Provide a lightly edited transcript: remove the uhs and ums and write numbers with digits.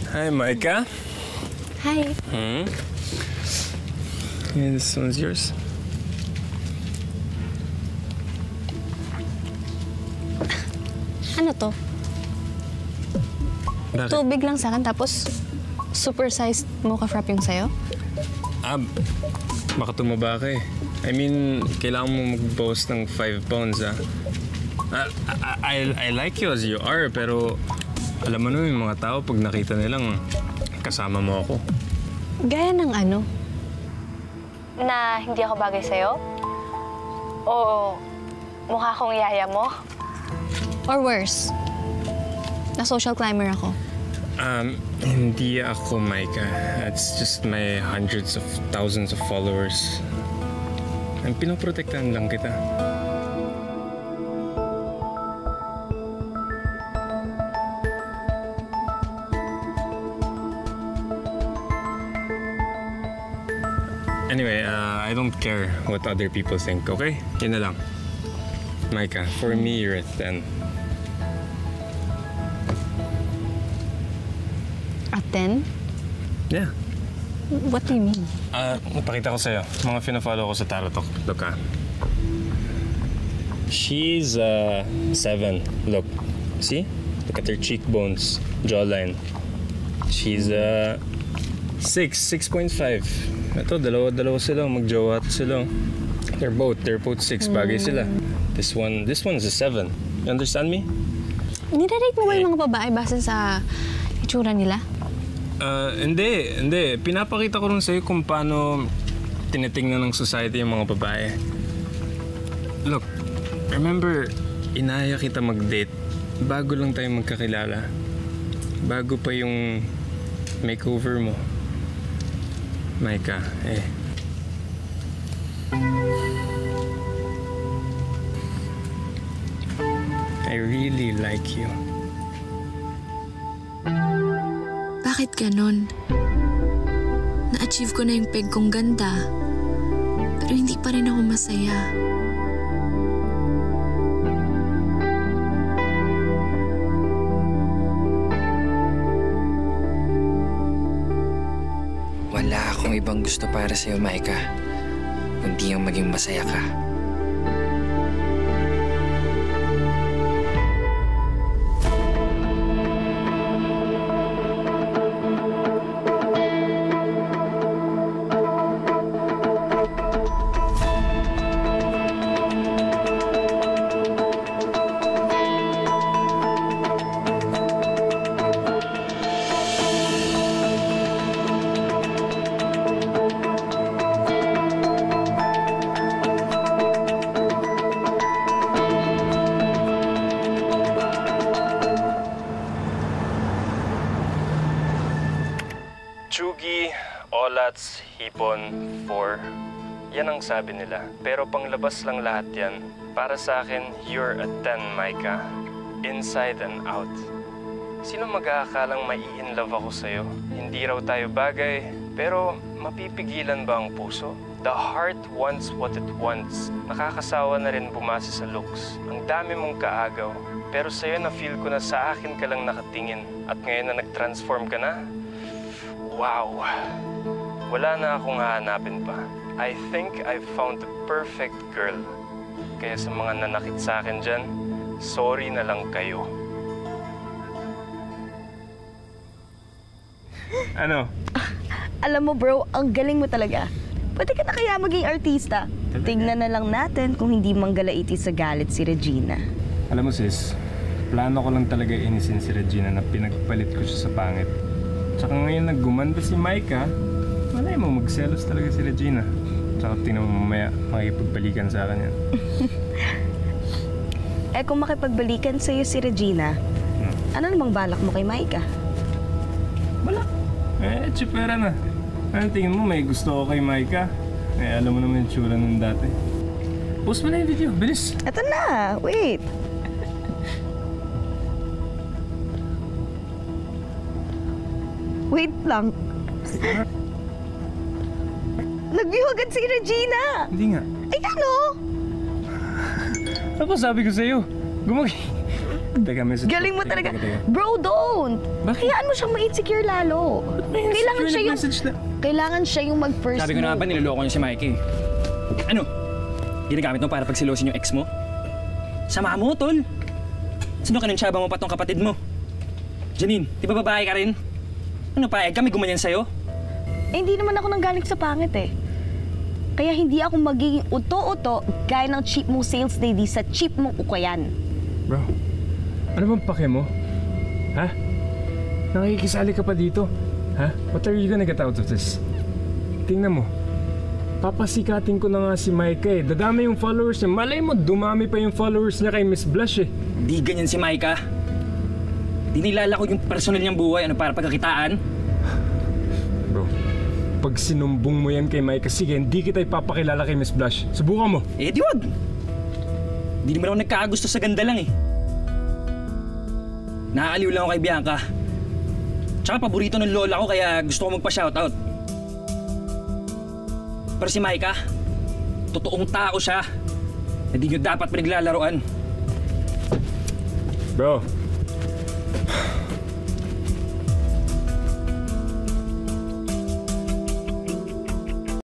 Hi, Micah. Hi. Yeah, this one's yours. Ano to? Bakit? Tubig lang sa akin, tapos super-sized mocha frap yung sa'yo? Baka tumaba ka eh. I mean, kailangan mo mag-boast ng 5 pounds, ah. I like you as you are, pero alam mo naman yung mga tao pag nakita nilang kasama mo ako. Gaya ng ano? Na hindi ako bagay sa'yo? O mukha akong yaya mo? Or worse, na social climber ako? Hindi ako, Micah. It's just my hundreds of thousands of followers. Ang pinoprotektahan lang kita. Anyway, I don't care what other people think, okay? Yun na lang. Micah, for me, you're a 10. A 10? Yeah. What do you mean? Pakita ko sa'yo. Mga fina-follow ko sa Tarotok. Look, She's 7. Look. See? Look at her cheekbones, jawline. She's 6.5. Ito, dalawa sila. Magjowa sila. They're both 6. Bagay sila. This one's a 7. You understand me? Nire-rate mo ba yung mga babae base sa itsura nila? Hindi. Pinapakita ko rin sa'yo kung paano tinitingnan ng society yung mga babae. Look, remember, inaya kita mag-date bago lang tayo magkakilala. Bago pa yung makeover mo. Micah, I really like you. Bakit ganon? Na-achieve ko na yung peg kong ganda, pero hindi pa rin ako masaya. Wala akong ibang gusto para sa'yo, Micah, kundi yung maging masaya ka. Chugi, Olats, Hipon, 4. Yan ang sabi nila. Pero panglabas lang lahat yan. Para sa akin, you're a 10, Micah. Inside and out. Sino mag-aakalang mai-inlove ako sa'yo? Hindi raw tayo bagay, pero mapipigilan ba ang puso? The heart wants what it wants. Nakakasawa na rin bumase sa looks. Ang dami mong kaagaw. Pero sa'yo na-feel ko na sa akin ka lang nakatingin. At ngayon na nag-transform ka na, wow! Wala na akong hahanapin pa. I think I've found the perfect girl. Kaya sa mga nanakit sa akin dyan, sorry na lang kayo. Ano? Alam mo bro, ang galing mo talaga. Pwede ka na kaya maging artista. Tingnan na lang natin kung hindi manggalaiti sa galit si Regina. Alam mo sis, plano ko lang talaga inisin si Regina na pinagpalit ko siya sa pangit. Tsaka ngayon naggumanda si Micah, malay mo magselos talaga si Regina. Tsaka tingnan mo mamaya makipagbalikan sa akin yan. Eh kung makipagbalikan sa'yo si Regina, ano namang balak mo kay Micah? Wala. Tsipera na. Anong tingin mo may gusto ko kay Micah? Alam mo naman yung tsura nun dati. Post mo na yung video, bilis. Eto na, wait. Wait lang. Nagbihugan si Regina! Hindi nga. Ay, ano? Ano pa sabi ko sa'yo? Teka, message Galing mo Teka, talaga. teka. Bro, don't! Bakit? Hayaan mo siyang ma-insecure lalo. Kailangan siya yung... Message na. Kailangan siya yung mag-first Sabi ko na nga ba, niloloko niyo si Mikey. Ano? Ginagamit mo para pagsilosin yung ex mo? Sama mo, tol. Sino kanunsyaba mo pa tong kapatid mo? Janine, di ba babae ka rin? Ano pa, kami gumanyan sa'yo? Eh, hindi naman ako nanggaling sa pangit eh. Kaya hindi ako magiging uto-uto gaya ng cheap mong sales lady sa cheap mong ukayan. Bro, ano bang pake mo? Ha? Nakikisali ka pa dito? Ha? What are you gonna get out of this? Tingnan mo. Papasikatin ko na nga si Micah eh. Dadami yung followers niya. Malay mo, dumami pa yung followers niya kay Miss Blush eh. Hindi ganyan si Micah. Di nilalako yung personal niyang buhay, ano para pagkakitaan? Bro, pag sinumbong mo yan kay Micah, sige, hindi kita ipapakilala kay Miss Blush. Subukan mo. Eh di wag. Hindi naman ako nagkakagusto sa ganda lang eh. Nakakaliw lang ako kay Bianca. Tsaka paborito ng lola ko kaya gusto ko magpa-shoutout. Pero si Micah, totoong tao siya. Hindi nyo dapat pinaglalaroan. Bro,